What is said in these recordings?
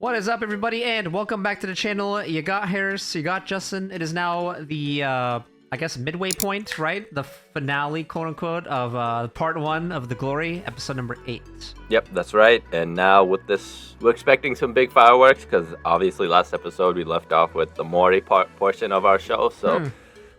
What is up, everybody, and welcome back to the channel. You got Harris, you got Justin. It is now the, I guess, midway point, right? The finale, quote-unquote, of part 1 of The Glory, episode number 8. Yep, that's right. And now with this, we're expecting some big fireworks, because obviously last episode we left off with the Mori portion of our show. So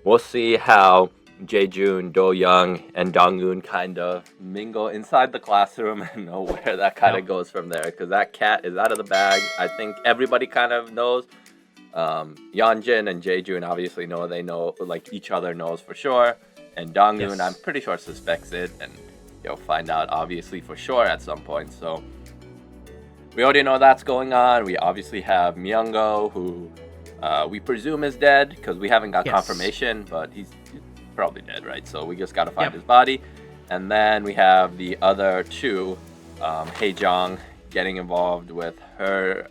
we'll see how Jae-joon, Do-young, and Dong-eun kind of mingle inside the classroom and know where that kind of goes from there. Because that cat is out of the bag. I think everybody kind of knows. Yeon-jin and Jae-joon obviously know. They know, like, each other knows for sure. And Dong-eun, I'm pretty sure, suspects it. And you'll find out, obviously, for sure at some point. So we already know that's going on. We obviously have Myeong-oh, who we presume is dead. Because we haven't got confirmation. But he's probably dead, right? So we just gotta find his body. And then we have the other two, Hye-jeong getting involved with her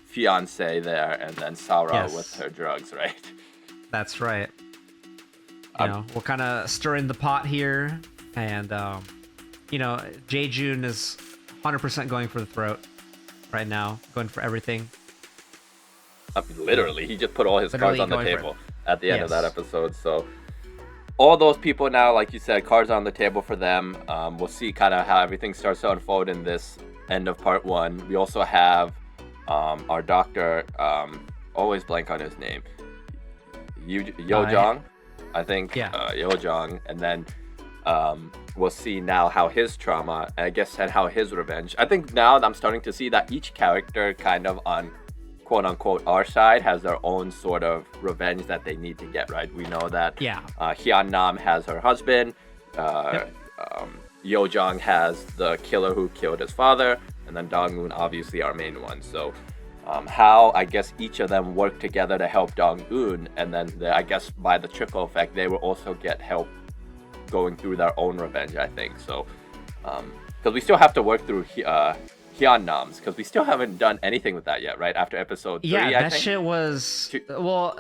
fiance there, and then Sarah with her drugs, right? That's right. You know, we're kind of stirring the pot here, and you know, Jae-joon is 100% going for the throat right now, going for everything. I mean, literally, he just put all his cards on the table at the end of that episode. So all those people now, like you said, cards on the table for them. We'll see kind of how everything starts to unfold in this end of part 1. We also have our doctor, always blank on his name, Yeo-jeong, I think, Yeo-jeong, and then we'll see now how his trauma, I guess, and how his revenge. I think now I'm starting to see that each character kind of on quote-unquote our side has their own sort of revenge that they need to get, right? We know that Hyeon-nam has her husband, Yeo-jeong has the killer who killed his father, and then Dong-eun obviously our main one. So how, I guess, each of them work together to help Dong-eun, and then I guess by the trickle effect they will also get help going through their own revenge, I think. So because we still have to work through Hyeon-nam's, because we still haven't done anything with that yet, right? After episode 3, I think. Shit was... Well,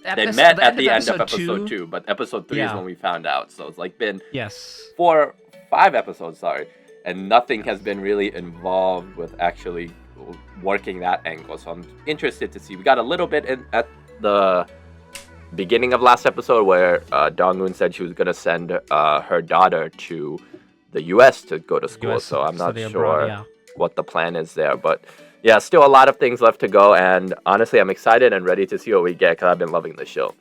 they met at the end of episode 2, but episode 3 is when we found out. So it's like been 5 episodes, sorry, and nothing has been really involved with actually working that angle. So I'm interested to see. We got a little bit at the beginning of last episode where Dong-eun said she was going to send her daughter to the US to go to school. So I'm not sure what the plan is there, but yeah, still a lot of things left to go, and honestly I'm excited and ready to see what we get, because I've been loving the show.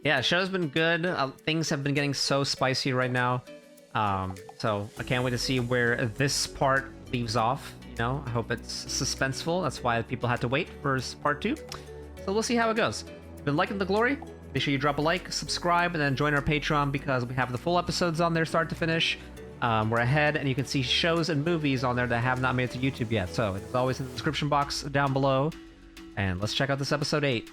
Yeah, the show's been good. Things have been getting so spicy right now, so I can't wait to see where this part leaves off. You know, I hope it's suspenseful. That's why people had to wait for part 2, so we'll see how it goes. If you've been liking The Glory, make sure you drop a like, subscribe, and then join our Patreon, because we have the full episodes on there start to finish. We're ahead, and you can see shows and movies on there that have not made it to YouTube yet. So it's always in the description box down below. And let's check out this episode 8.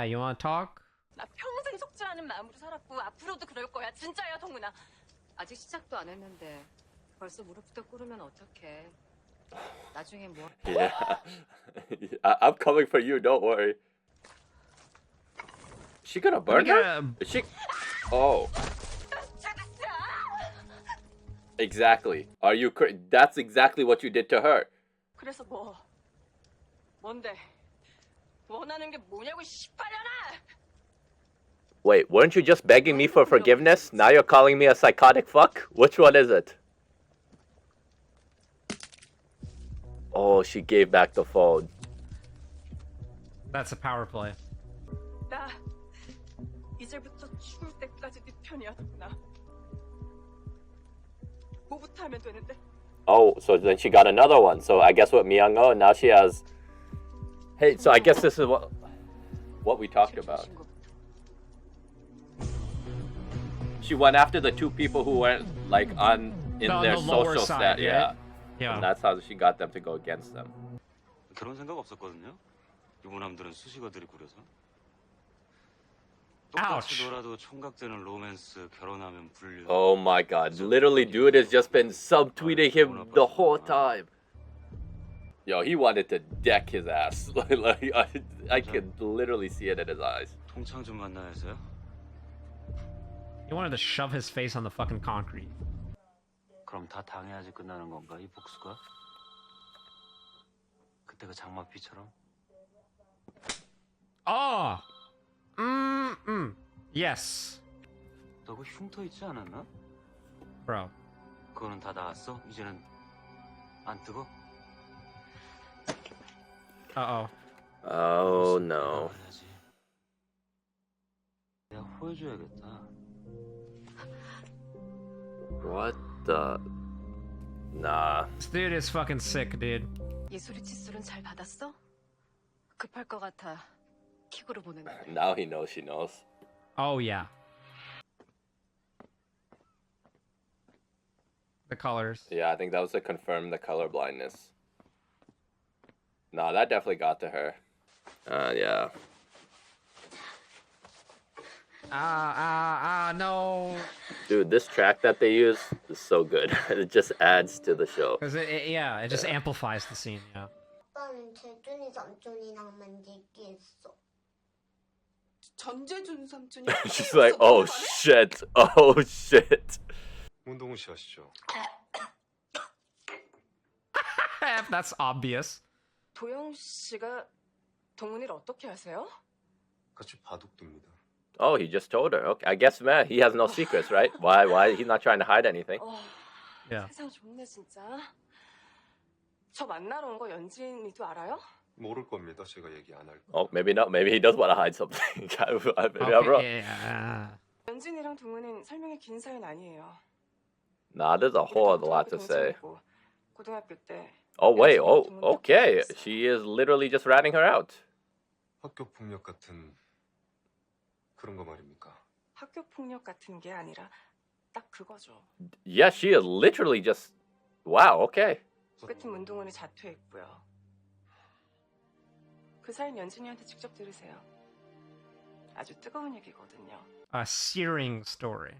You want to talk? 나 평생 속지 않은 마음으로 살았고 앞으로도 그럴 거야. 진짜야, 동훈아. 아직 시작도 안 했는데 벌써 무릎부터 꿇으면 어떡해. 나중에 뭐? Yeah. I'm coming for you, don't worry. She gonna burn her? Is she? Oh. Exactly. Are you? That's exactly what you did to her. 그래서 뭐? 뭔데? 원하는 게 뭐냐고 씨발려나! Wait, weren't you just begging me for forgiveness? Now you're calling me a psychotic fuck? Which one is it? Oh, she gave back the phone. That's a power play. 나 이제부터 죽을 때까지 네 편이야, 동훈아. 뭐부터 하면 되는데? Oh, so then she got another one. So I guess with Myeong-oh, now she has... Hey, so I guess this is what we talked about. She went after the 2 people who were like in their social stat, yeah. And that's how she got them to go against them. 결혼 생각 없었거든요. 유부남들은 수식어들이 구려서. Oh my god, literally dude has just been subtweeting him the whole time. Yo, he wanted to deck his ass. Like, I could literally see it in his eyes. He wanted to shove his face on the fucking concrete. 그럼 다 당해야지 끝나는 건가 이 복수가? 그때 그 장마비처럼? Oh. Yes. 너 그 흉터 있지 않았나? Bro. 그거는 다 나았어? 이제는 안 뜨거? Uh-oh. Oh no. 그래야지. 내가 호해줘야겠다. What the? Nah. This dude is fucking sick, dude. 예술이 칫솔은 잘 받았어? 급할 것 같아. 킥으로 보내는. Now he knows she knows. Oh, yeah. The colors. Yeah, I think that was to confirm the color blindness. Nah, that definitely got to her. Yeah. No. Dude, this track that they use is so good. It just adds to the show. Because it just amplifies the scene, yeah. 오빠는 재준이 삼촌이랑만 얘기했어. 전재준 삼촌이 She's like, oh shit, oh shit. 문동훈 씨 아시죠? That's obvious. 도영 씨가 동훈이를 어떻게 아세요? 같이 바둑둡니다. Oh, he just told her. Okay, I guess, man, he has no secrets, right? Why? He's not trying to hide anything. Yeah. 세상 좋네 진짜. 저 만나러 온 거 연진이도 알아요? 모를 겁니다. 제가 얘기 안 할 거. Oh, maybe not. Maybe he does want to hide something. Maybe I'm wrong. Yeah. 연진이랑 동훈은 설명이 긴 사이는 아니에요. Nah, there's a whole other lot to say. 고등학교 때. Oh, wait. Oh, okay. She is literally just ratting her out. 학교 폭력 같은 그런 거 말입니까? 학교 폭력 같은 게 아니라 딱 그거죠. Yeah, she is literally just. Wow, okay. 끝은 문동훈이 자퇴했고요. 그 사인 연진이한테 직접 들으세요. 아주 뜨거운 얘기거든요. A searing story.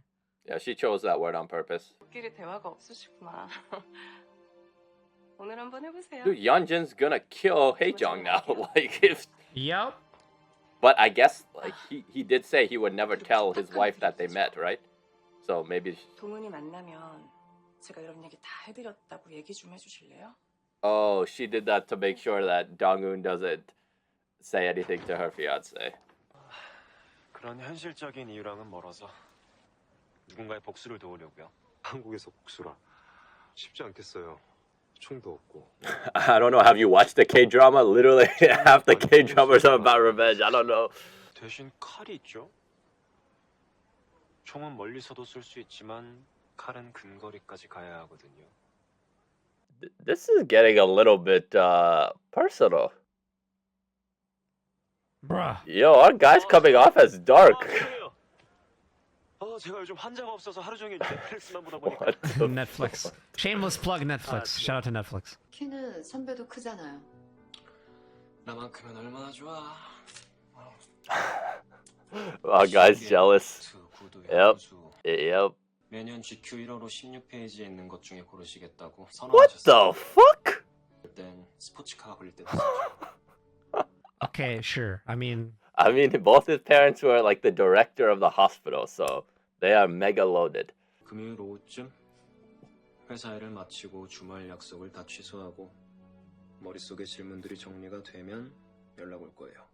Yeah, she chose that word on purpose. 우리끼리 대화가 없으시구나. 오늘 한번 해보세요. Dude, Yeon-jin's gonna kill Hye-jeong now. Like, if. Yep. But I guess, like, he did say he would never tell his wife that they met, right? So maybe. 동훈이 만나면 제가 이런 얘기 다 해드렸다고 얘기 좀 해주실래요? Oh, she did that to make sure that Dong-eun doesn't say anything to her fiance. 그런 현실적인 이유랑은 멀어서 누군가의 복수를 도우려고요. 한국에서 복수라 쉽지 않겠어요. 총도 없고. I don't know. Have you watched the K-drama? Literally, half the K-dramas are about revenge. I don't know. 대신 칼이 있죠. 총은 멀리서도 쏠 수 있지만 칼은 근거리까지 가야 하거든요. This is getting a little bit personal. Bruh. Yo, our guy's coming off as dark. 제가 요즘 환자가 없어서 하루 종일 넷플릭스만 보다 보니까 What the Netflix. Shameless plug Netflix. Shout out to Netflix. 키는 선배도 크잖아요. 나만큼은 얼마나 좋아. Our guy's jealous. 구두 Yep. 향수. Yep. 매년 GQ 1호로 16페이지에 있는 것 중에 고르시겠다고 What the 선언하셨어요. fuck? 그땐 스포츠카가 걸릴 때도 있었죠. Okay, sure. I mean, Both his parents were like the director of the hospital, so they are mega loaded. 금요일 오후쯤 회사 일을 마치고 주말 약속을 다 취소하고 머릿속의 질문들이 정리가 되면 연락 올 거예요.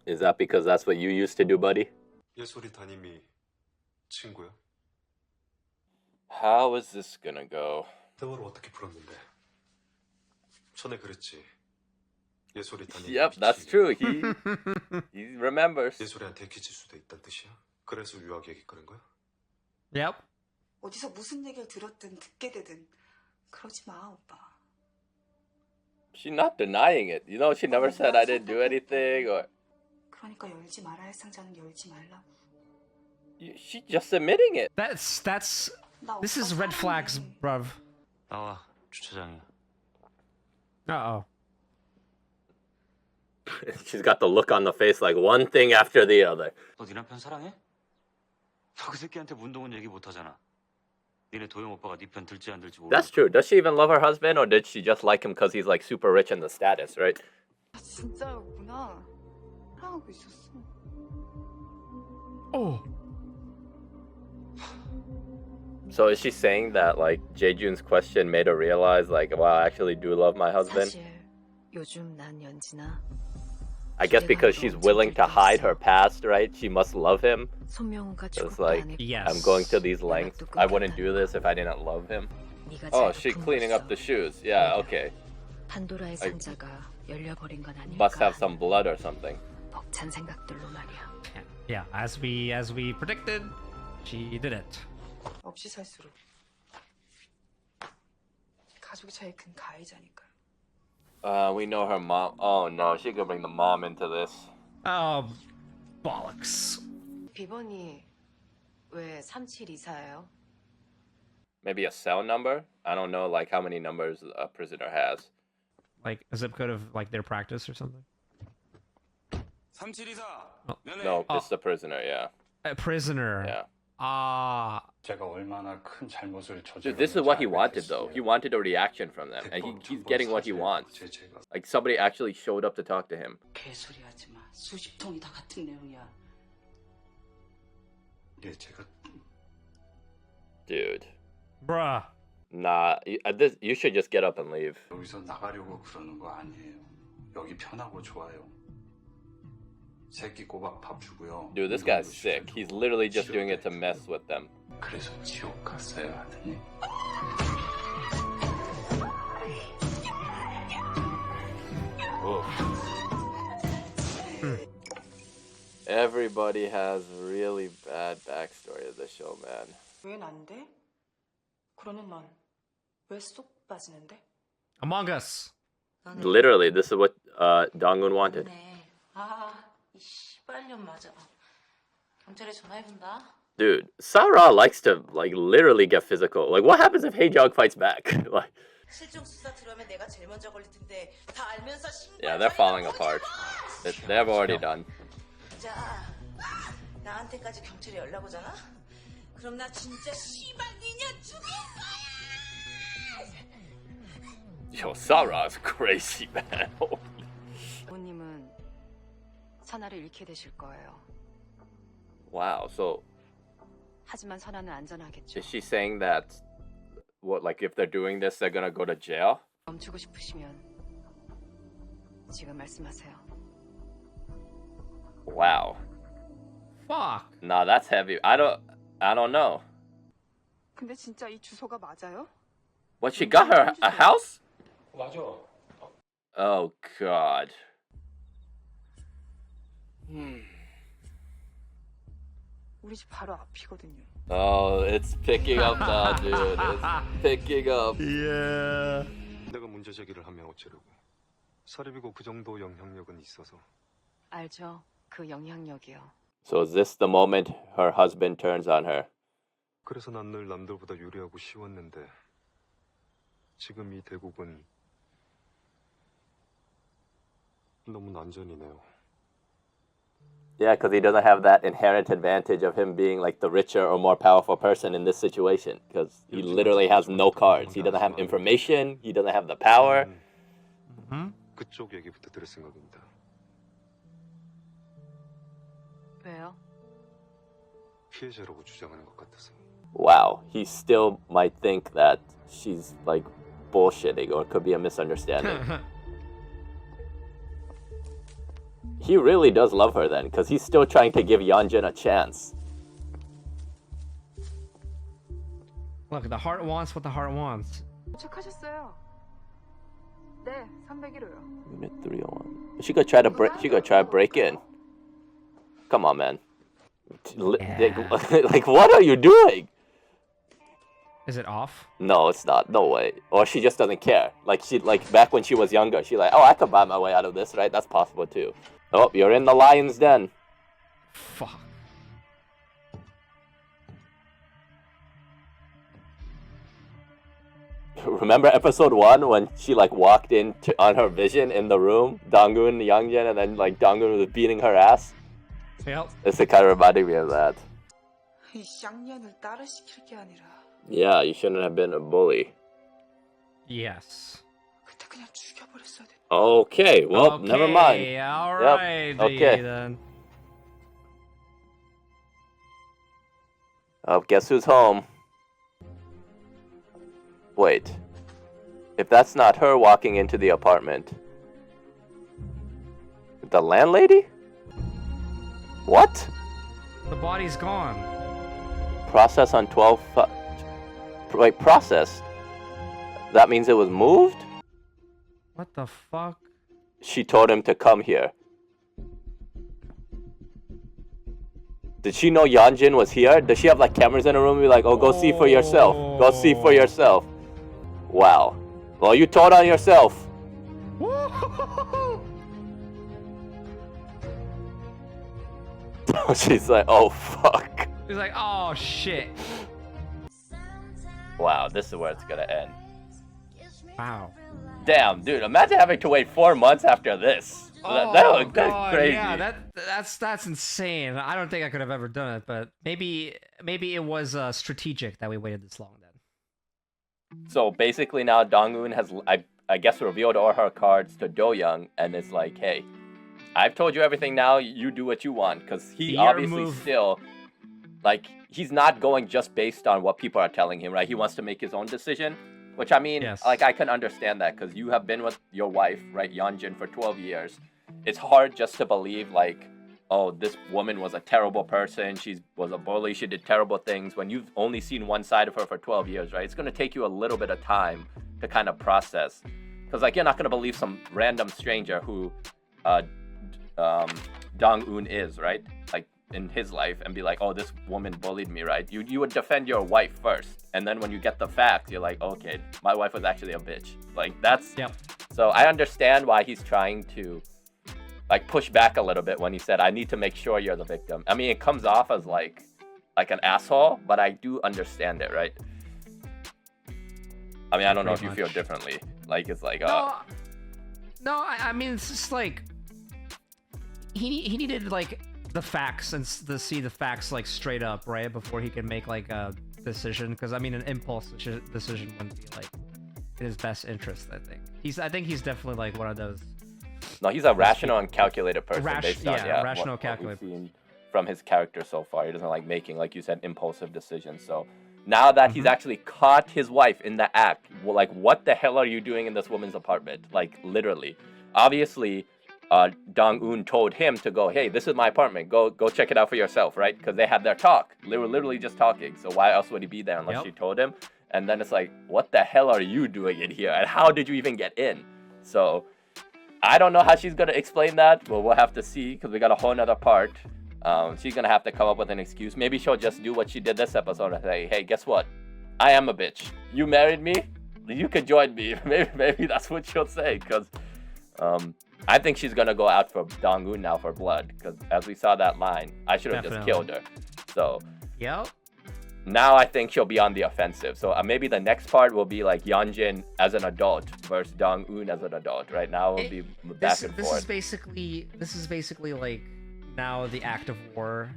Is that because that's what you used to do, buddy? 예솔이 담임이 친구야? How is this gonna go? 대화를 어떻게 풀었는데? 전에 그랬지. 예솔이 담임. Yep, that's true. He remembers. 예솔이한테 기질 수도 있단 뜻이야? 그래서 유학 얘기 꺼낸 거야? yep. 어디서 무슨 얘기를 들었든 듣게 되든 그러지 마 오빠. She's not denying it. You know, she never said I didn't do anything, or 그러니까 열지 말아야 할 상자는 열지 말라고. she's just admitting it. That's 나 this 오빠 is red flags, 사랑해. bruv. 나와 주차장에. Uh-oh. She's got the look on the face like one thing after the other. 너 네 남편 사랑해? 너 그 새끼한테 문동은 얘기 못 하잖아. 니네 도영 오빠가 네 편 들지 안 들지 모르고. That's true. Does she even love her husband, or did she just like him because he's like super rich in the status, right? 아, 진짜였구나. 사랑하고 있었어. Oh. So is she saying that like Jae-joon's question made her realize like, wow, I actually do love my husband? 사실 요즘 난 연진아 I guess because she's willing to hide her past, right? She must love him. 손명호가 It's 죽었다 like, 안 했고 Yes. I'm going to these lengths. I wouldn't do this if I didn't love him. 네가 Oh, 잘 she's 굽은 cleaning up the 거였어. shoes. Yeah, okay. 판도라의 Like, 상자가 열려버린 건 아닐까 Must have 하는 some blood or something. 벅찬 생각들로 말이야. Yeah, as we predicted, she did it. 없이 살수록 가족이 제일 큰 가해자니까요. We know her mom. Oh no, she could bring the mom into this. Oh, bollocks. 비번이 왜 372사예요? Maybe a cell number? I don't know like how many numbers a prisoner has. Like a zip code of like their practice or something. 3724. 면회. No, it's the prisoner, yeah. A prisoner. Yeah. Ah. 제가 얼마나 큰 잘못을 Dude, this is what he wanted though. He wanted a reaction from them. And he's getting what he wants. Like somebody actually showed up to talk to him. 개소리 하지 마. 수십 통이 다 같은 내용이야. 예, 제가 Dude. Bruh. Nah, you should just get up and leave. 여기서 나가려고 그러는 거 아니에요. 여기 편하고 좋아요. 새끼 꼬박 밥 주고요. Dude, this guy's sick. He's literally just doing it to mess with them. 그래서 지옥 갔어야 하더니 Everybody has really bad backstory of this show, man. 왜 난데? 그러는 넌 왜 쏙 빠지는데? Among Us. Literally, this is what Dong-eun wanted. 네. 아, 이 씨발년 맞아. 경찰에 전화해본다. Dude, Sarah likes to like literally get physical. Like, what happens if Hye-jeong fights back? Like, 실종 수사 들어오면 내가 제일 먼저 걸릴 텐데 다 알면서 yeah, they're falling apart. They've already done. 자, 나한테까지 경찰에 연락 오잖아? 그럼 나 진짜 씨발 니년 죽일 거야! Yo, Sarah's crazy, man. 부모님은 선아를 잃게 되실 거예요. Wow. So, 하지만 선아는 안전하겠죠. is she saying that what, like, if they're doing this, they're gonna go to jail? 멈추고 싶으시면 지금 말씀하세요. Wow. Fuck. Nah, that's heavy. I don't know. 근데 진짜 이 주소가 맞아요? What, she got her a house? 맞아. Oh God. 우리 집 바로 앞이거든요. Oh, it's picking up now, dude. It's picking up. Yeah. 내가 문제 제기를 하면 어쩌려고. 사립이고 그 정도 영향력은 있어서. 알죠? 그 영향력이요. So is this the moment her husband turns on her? 그래서 난 늘 남들보다 유리하고 쉬웠는데 지금 이 대국은 너무 난전이네요. Yeah, because he doesn't have that inherent advantage of him being like the richer or more powerful person in this situation. Because he literally has no cards. He doesn't have information. He doesn't have the power. 그쪽 얘기부터 들을 생각입니다. 왜요? 피해자라고 주장하는 것 같아서. Wow, he still might think that she's like bullshitting or it could be a misunderstanding. He really does love her then, because he's still trying to give Yeon-jin a chance. Look, the heart wants what the heart wants. 도착하셨어요. 네, 301호요. Unit 301. She could try to break. She could try to break in. Come on, man. Like, what are you doing? Is it off? No, it's not. No way. Or she just doesn't care. Like back when she was younger, she like, oh, I could buy my way out of this, right? That's possible too. Oh, you're in the lion's den. Fuck. Remember episode 1 when she like walked in on her vision in the room, Dong-eun, Yeon-jin, and then like Dong-eun was beating her ass? Yep. It's kind of reminding me of that. 이 쌍년을 따라시킬 게 아니라 Yeah, you shouldn't have been a bully. Yes. 그때 그냥 죽여버렸어야 돼. Okay, well, never mind. All right. okay. Then. Oh, guess who's home? Wait. If that's not her walking into the apartment. The landlady? What? The body's gone. Process on 12... Wait, processed? That means it was moved? What the fuck? She told him to come here. Did she know Yeon-jin was here? Does she have like cameras in her room and be like, oh, go see for yourself. Go see for yourself. Wow. Well, you told on yourself. She's like, oh, fuck. He's like, oh, shit. Wow, this is where it's gonna end. Wow. Damn, dude, imagine having to wait 4 months after this. That would be crazy. Yeah, that's insane. I don't think I could have ever done it, but maybe it was strategic that we waited this long then. So basically now Dong-eun has, I guess, revealed all her cards to Do-young, and it's like, hey, I've told you everything now, you do what you want, because he obviously still, like, he's not going just based on what people are telling him, right? He wants to make his own decision, which, I mean, like, I can understand that, because you have been with your wife, right, Yeon-jin, for 12 years. It's hard just to believe, like, oh, this woman was a terrible person, she was a bully, she did terrible things, when you've only seen one side of her for 12 years, right? It's going to take you a little bit of time to kind of process, because, like, you're not going to believe some random stranger who Dong-eun is, right? Like, in his life, and be like, oh, this woman bullied me, right? You would defend your wife first, and then when you get the facts, you're like, okay, my wife was actually a bitch. Like, that's... Yep. So I understand why he's trying to, like, push back a little bit when he said, I need to make sure you're the victim. I mean, it comes off as, like an asshole, but I do understand it, right? I mean, I don't know if you feel differently. Like, it's like, No, I mean, it's just like... He needed, like, the facts and to see the facts, like, straight up, right? Before he can make, like, a decision. Because, I mean, an impulse decision wouldn't be, like, in his best interest, I think. I think he's definitely, like, one of those... No, he's a rational and calculated person based on rational, calculated. What we've seen from his character so far. He doesn't like making, like you said, impulsive decisions. So now that he's actually caught his wife in the act, well, like, what the hell are you doing in this woman's apartment? Like, literally. Obviously, Dong-eun told him to go, hey, this is my apartment. Go check it out for yourself, right? Because they had their talk. They were literally just talking. So why else would he be there unless she told him? And then it's like, what the hell are you doing in here? And how did you even get in? So I don't know how she's going to explain that, but we'll have to see because we got a whole nother part. She's going to have to come up with an excuse. Maybe she'll just do what she did this episode and say, hey, guess what? I am a bitch. You married me? You could join me. Maybe that's what she'll say because I think she's going to go out for Dong-eun now for blood because as we saw that line, I should have just killed her. So now I think she'll be on the offensive. So maybe the next part will be like Yeon-jin as an adult versus Dong-eun as an adult. Right now it'll be back and forth. This is basically like now the act of war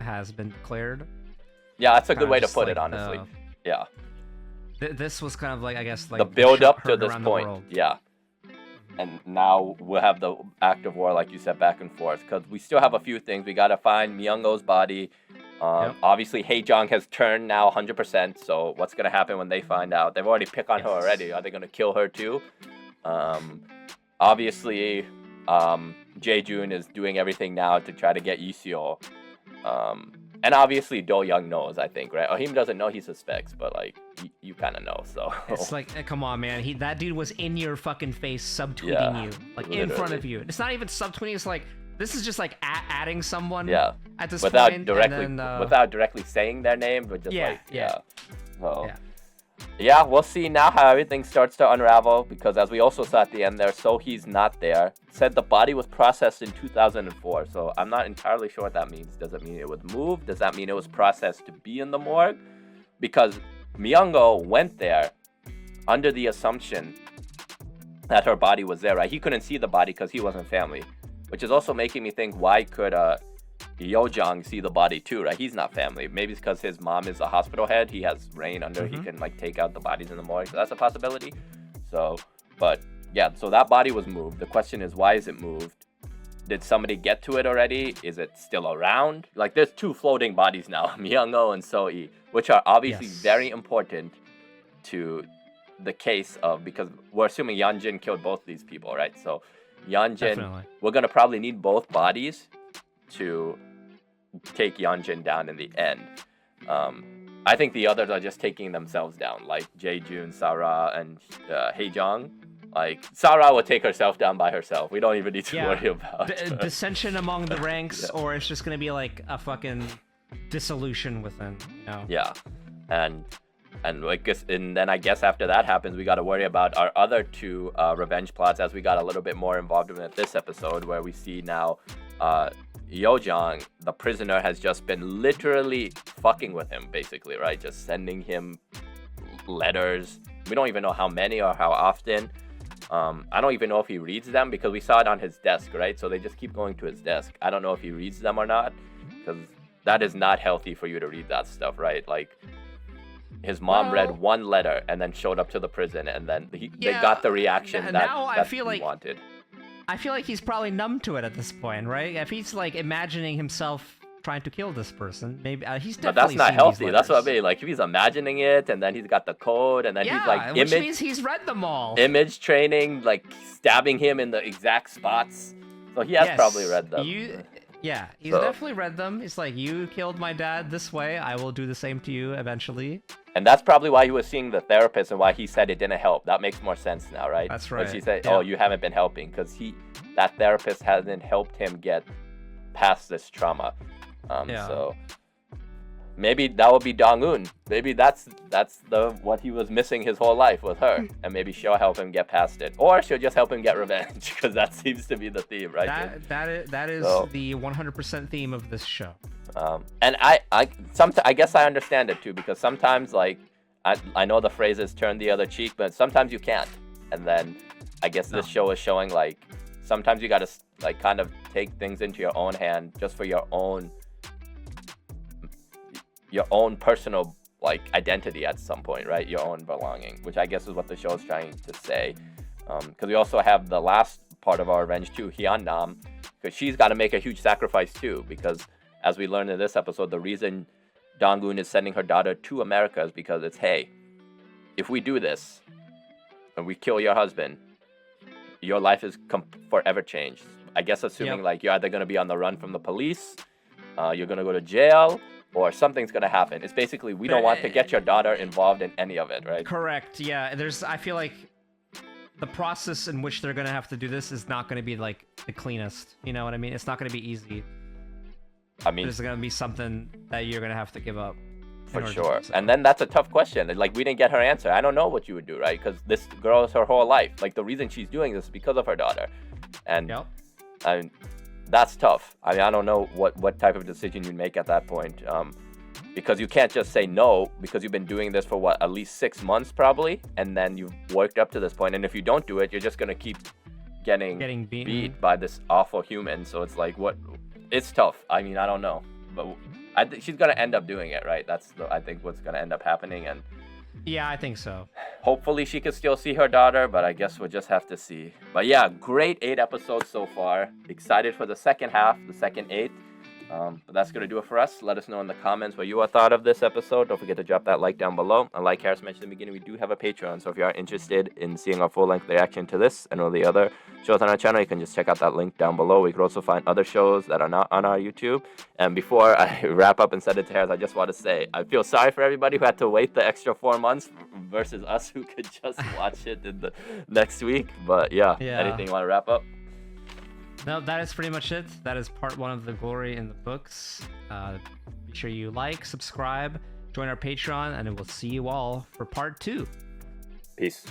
has been declared. Yeah, that's a good way to put it, honestly. Yeah. This was kind of like, I guess, like the build up to this point. Yeah. And now we'll have the act of war, like you said, back and forth. Because we still have a few things. We got to find Myeong-oh's body. Obviously, Hye-jeong has turned now 100%. So what's going to happen when they find out? They've already picked on her already. Are they going to kill her too? Obviously, Jae-joon is doing everything now to try to get Yeo-jeong. And obviously, Do-young knows, I think, right? Or he doesn't know, he suspects, but, like, you kind of know, so... It's like, come on, man. That dude was in your fucking face subtweeting you. Like, literally. In front of you. It's not even subtweeting, it's like... This is just, like, adding someone at this point. Without directly saying their name, but just, So... Yeah, we'll see now how everything starts to unravel, because as we also saw at the end there, Sohee's not there. It said the body was processed in 2004, so I'm not entirely sure what that means. Does it mean it was moved? Does that mean it was processed to be in the morgue? Because Myeong-oh went there under the assumption that her body was there, right? He couldn't see the body because he wasn't family, which is also making me think, why could Yeo-jeong see the body too, right? He's not family. Maybe it's because his mom is a hospital head. He has reign under. He can like take out the bodies in the morgue. So that's a possibility. So, but yeah, so that body was moved. The question is, why is it moved? Did somebody get to it already? Is it still around? Like, there's two floating bodies now, Myeong-oh and Sohee, which are obviously very important to the case of, because we're assuming Yeon-jin killed both these people, right? So Yeon-jin, Definitely. we're gonna probably need both bodies to take Yeon-jin down in the end. I think the others are just taking themselves down, like Jae-joon, Sarah, and Hye-jeong. Like, Sarah will take herself down by herself. We don't even need to worry about dissension among the ranks, or it's just gonna be like a fucking dissolution within, you know? Yeah, and then I guess after that happens, we got to worry about our other two revenge plots, as we got a little bit more involved in it this episode, where we see now Yeo-jeong, the prisoner, has just been literally fucking with him, basically, right? Just sending him letters. We don't even know how many or how often. I don't even know if he reads them, because we saw it on his desk, right? So they just keep going to his desk. I don't know if he reads them or not, because that is not healthy for you to read that stuff, right? Like, his mom read one letter and then showed up to the prison, and then they got the reaction that he wanted. I feel like he's probably numb to it at this point, right? If he's like imagining himself trying to kill this person, maybe he's definitely. But that's not seen healthy. these That's what I letters. mean. Like, if he's imagining it, and then he's got the code, and then he's like which means he's read them all. Image training, like stabbing him in the exact spots. So he has probably read them. He's definitely read them. It's like, you killed my dad this way, I will do the same to you eventually. And that's probably why he was seeing the therapist, and why he said it didn't help. That makes more sense now, right? That's right. When she said, "Oh, you haven't been helping," because that therapist hasn't helped him get past this trauma. So maybe that will be Dong-eun. Maybe that's what he was missing his whole life, with her, and maybe she'll help him get past it, or she'll just help him get revenge, because that seems to be the theme, right? That is the 100% theme of this show. And I guess I understand it too, because sometimes, like, I know the phrase is turn the other cheek, but sometimes you can't. And then I guess this show is showing, like, sometimes you gotta, like, kind of take things into your own hand, just for your own personal, like, identity at some point, right? Your own belonging, which I guess is what the show is trying to say. Because we also have the last part of our revenge too, Hyeon-nam, because she's got to make a huge sacrifice too, because as we learned in this episode, the reason Dong-eun is sending her daughter to America is because it's, hey, if we do this and we kill your husband, your life is forever changed. I guess assuming like you're either going to be on the run from the police, you're going to go to jail, or something's going to happen. It's basically, we don't want to get your daughter involved in any of it, right? Correct, yeah. I feel like the process in which they're going to have to do this is not going to be, like, the cleanest. You know what I mean? It's not going to be easy. I mean, there's going to be something that you're going to have to give up. For sure. And then that's a tough question. Like, we didn't get her answer. I don't know what you would do, right? Because this girl is her whole life. Like, the reason she's doing this is because of her daughter. And that's tough. I mean, I don't know what type of decision you'd make at that point. Because you can't just say no, because you've been doing this for, at least 6 months probably. And then you've worked up to this point. And if you don't do it, you're just going to keep getting beat by this awful human. So it's like, it's tough. I mean, I don't know. But I think she's going to end up doing it, right? That's, I think, what's going to end up happening. And yeah, I think so. Hopefully she can still see her daughter, but I guess we'll just have to see. But yeah, great 8 episodes so far. Excited for the second half, the second 8. But that's going to do it for us. Let us know in the comments what you thought of this episode. Don't forget to drop that like down below. And like Harris mentioned in the beginning, we do have a Patreon. So if you are interested in seeing our full-length reaction to this and all the other shows on our channel, you can just check out that link down below. We can also find other shows that are not on our YouTube. And before I wrap up and send it to Harris, I just want to say, I feel sorry for everybody who had to wait the extra 4 months versus us who could just watch it in the next week. But yeah, anything you want to wrap up? No, that is pretty much it. That is part 1 of the glory in the books. Be sure you like, subscribe, join our Patreon, and we'll see you all for part 2. Peace.